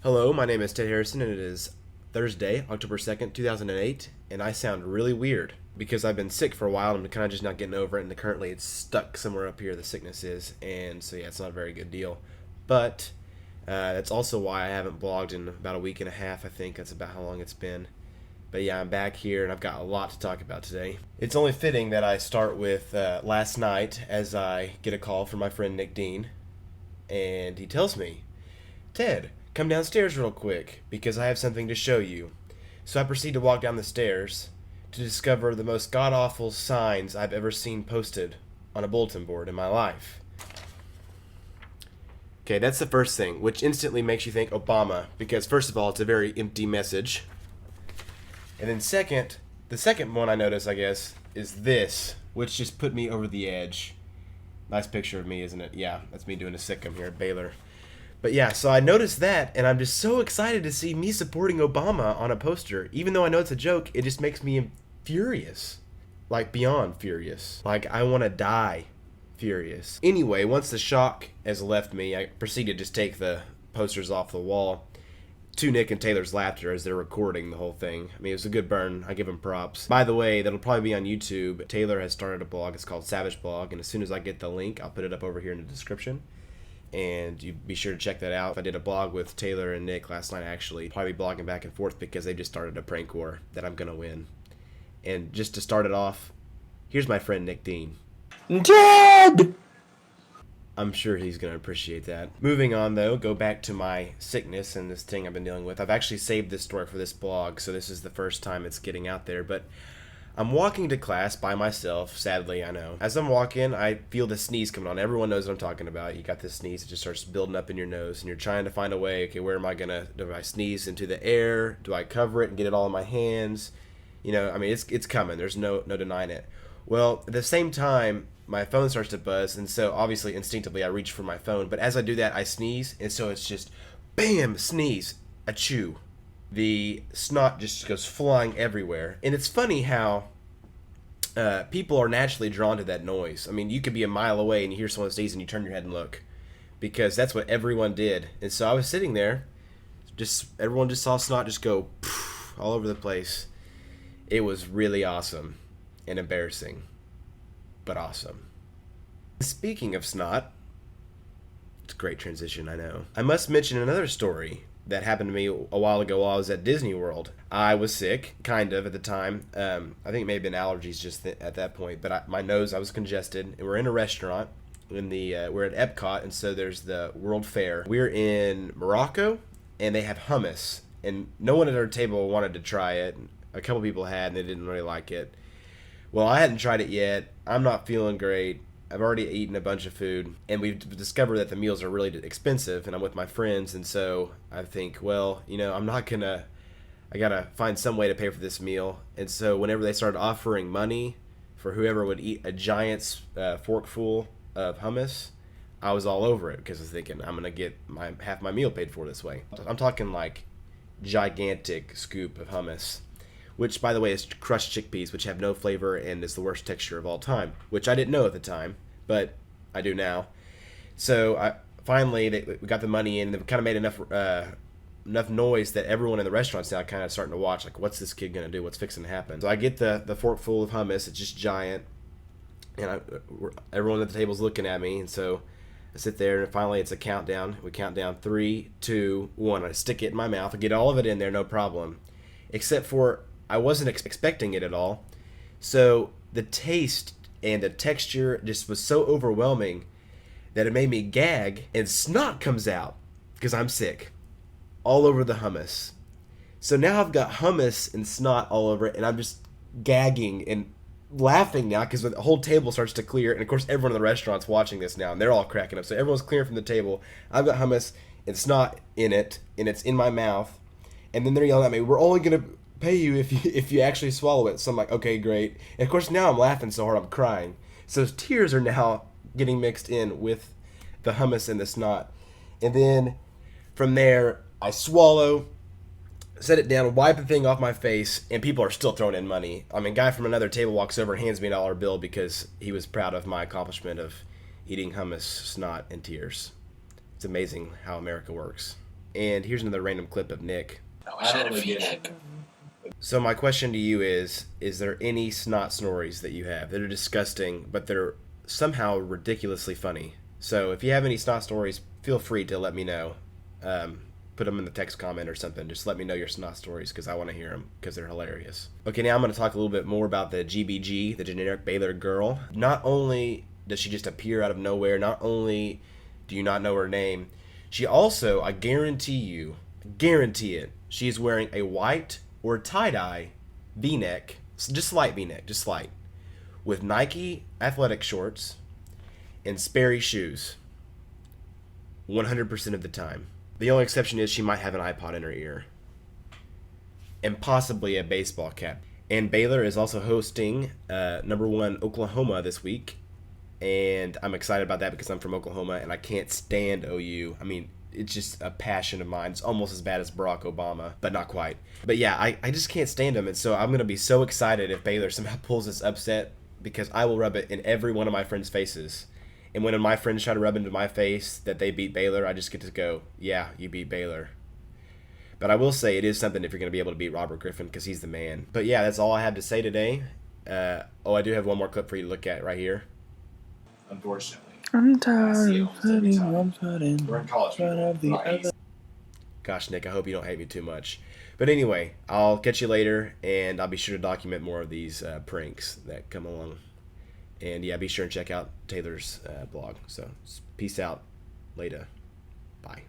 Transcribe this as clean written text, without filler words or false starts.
Hello, my name is Ted Harrison, and it is Thursday, October 2nd, 2008, and I sound really weird because I've been sick for a while and I'm kind of just not getting over it, and currently it's stuck somewhere up here, the sickness is, and so yeah, it's not a very good deal. But that's also why I haven't blogged in about a week and a half, I think. That's about how long it's been. But yeah, I'm back here and I've got a lot to talk about today. It's only fitting that I start with last night as I get a call from my friend Nick Dean, and he tells me, Ted, come downstairs real quick, because I have something to show you. So I proceed to walk down the stairs to discover the most god awful signs I've ever seen posted on a bulletin board in my life. Okay, that's the first thing, which instantly makes you think Obama, because first of all, it's a very empty message. And then the second one I notice, I guess, is this, which just put me over the edge. Nice picture of me, isn't it? Yeah, that's me doing a sitcom here at Baylor. But yeah, so I noticed that, and I'm just so excited to see me supporting Obama on a poster. Even though I know it's a joke, it just makes me furious. Like, beyond furious. Like, I want to die furious. Anyway, once the shock has left me, I proceeded to just take the posters off the wall, to Nick and Taylor's laughter as they're recording the whole thing. I mean, it was a good burn. I give them props. By the way, that'll probably be on YouTube. Taylor has started a blog. It's called Savage Blog, and as soon as I get the link, I'll put it up over here in the description. And you be sure to check that out. I did a blog with Taylor and Nick last night, actually. Probably blogging back and forth because they just started a prank war that I'm going to win. And just to start it off, here's my friend Nick Dean. Dead! I'm sure he's going to appreciate that. Moving on, though, go back to my sickness and this thing I've been dealing with. I've actually saved this story for this blog, so this is the first time it's getting out there. But I'm walking to class by myself, sadly, I know. As I'm walking, I feel the sneeze coming on. Everyone knows what I'm talking about. You got this sneeze, it just starts building up in your nose, and you're trying to find a way, okay, where am I gonna, do I sneeze into the air? Do I cover it and get it all in my hands? You know, I mean, it's coming. There's no denying it. Well, at the same time, my phone starts to buzz, and so obviously, instinctively, I reach for my phone. But as I do that, I sneeze, and so it's just, bam, sneeze, achoo. The snot just goes flying everywhere. And it's funny how people are naturally drawn to that noise. I mean, you could be a mile away and you hear someone sneeze and you turn your head and look, because that's what everyone did. And so I was sitting there, everyone just saw snot just go all over the place. It was really awesome and embarrassing, but awesome. Speaking of snot, it's a great transition, I know. I must mention another story that happened to me a while ago while I was at Disney World. I was sick, kind of, at the time. I think it may have been allergies just at that point, but my nose, I was congested. And we're in a restaurant. We're at Epcot, and so there's the World Fair. We're in Morocco, and they have hummus. And no one at our table wanted to try it. A couple people had, and they didn't really like it. Well, I hadn't tried it yet. I'm not feeling great. I've already eaten a bunch of food, and we've discovered that the meals are really expensive, and I'm with my friends, and so I think, well, you know, I gotta find some way to pay for this meal. And so whenever they started offering money for whoever would eat a giant forkful of hummus, I was all over it, because I was thinking, I'm gonna get half my meal paid for this way. I'm talking like gigantic scoop of hummus, which, by the way, is crushed chickpeas, which have no flavor and is the worst texture of all time, which I didn't know at the time, but I do now. So finally, we got the money in, and they kind of made enough noise that everyone in the restaurant's now kind of starting to watch, like, what's this kid going to do? What's fixing to happen? So I get the fork full of hummus. It's just giant, and everyone at the table's looking at me, and so I sit there, and finally it's a countdown. We count down 3, 2, 1. I stick it in my mouth. I get all of it in there, no problem, except for I wasn't expecting it at all. So the taste and the texture just was so overwhelming that it made me gag, and snot comes out because I'm sick all over the hummus. So now I've got hummus and snot all over it, and I'm just gagging and laughing now because the whole table starts to clear, and of course everyone in the restaurant's watching this now, and they're all cracking up. So everyone's clearing from the table. I've got hummus and snot in it, and it's in my mouth, and then they're yelling at me, we're only gonna pay you if you actually swallow it. So I'm like, okay, great. And of course now I'm laughing so hard I'm crying. So tears are now getting mixed in with the hummus and the snot. And then from there, I swallow, set it down, wipe the thing off my face, and people are still throwing in money. I mean, a guy from another table walks over and hands me $1 bill because he was proud of my accomplishment of eating hummus, snot, and tears. It's amazing how America works. And here's another random clip of Nick. I wish I had a V-neck. So my question to you is there any snot stories that you have that are disgusting, but they're somehow ridiculously funny? So if you have any snot stories, feel free to let me know. Put them in the text comment or something. Just let me know your snot stories because I want to hear them because they're hilarious. Okay, now I'm going to talk a little bit more about the GBG, the generic Baylor girl. Not only does she just appear out of nowhere, not only do you not know her name, she also, I guarantee it, she is wearing a white or tie-dye V-neck, just light V-neck, just light, with Nike athletic shorts and Sperry shoes 100% of the time. The only exception is she might have an iPod in her ear. And possibly a baseball cap. And Baylor is also hosting number 1 Oklahoma this week. And I'm excited about that because I'm from Oklahoma and I can't stand OU. I mean, it's just a passion of mine. It's almost as bad as Barack Obama, but not quite. But yeah, I just can't stand them. And so I'm going to be so excited if Baylor somehow pulls this upset because I will rub it in every one of my friends' faces. And when my friends try to rub into my face that they beat Baylor, I just get to go, yeah, you beat Baylor. But I will say it is something if you're going to be able to beat Robert Griffin because he's the man. But yeah, that's all I have to say today. I do have one more clip for you to look at right here. Unfortunately. I'm tired of putting one foot in We're in college. front of the other. Gosh, Nick, I hope you don't hate me too much. But anyway, I'll catch you later, and I'll be sure to document more of these pranks that come along. And yeah, be sure and check out Taylor's blog. So peace out. Later. Bye.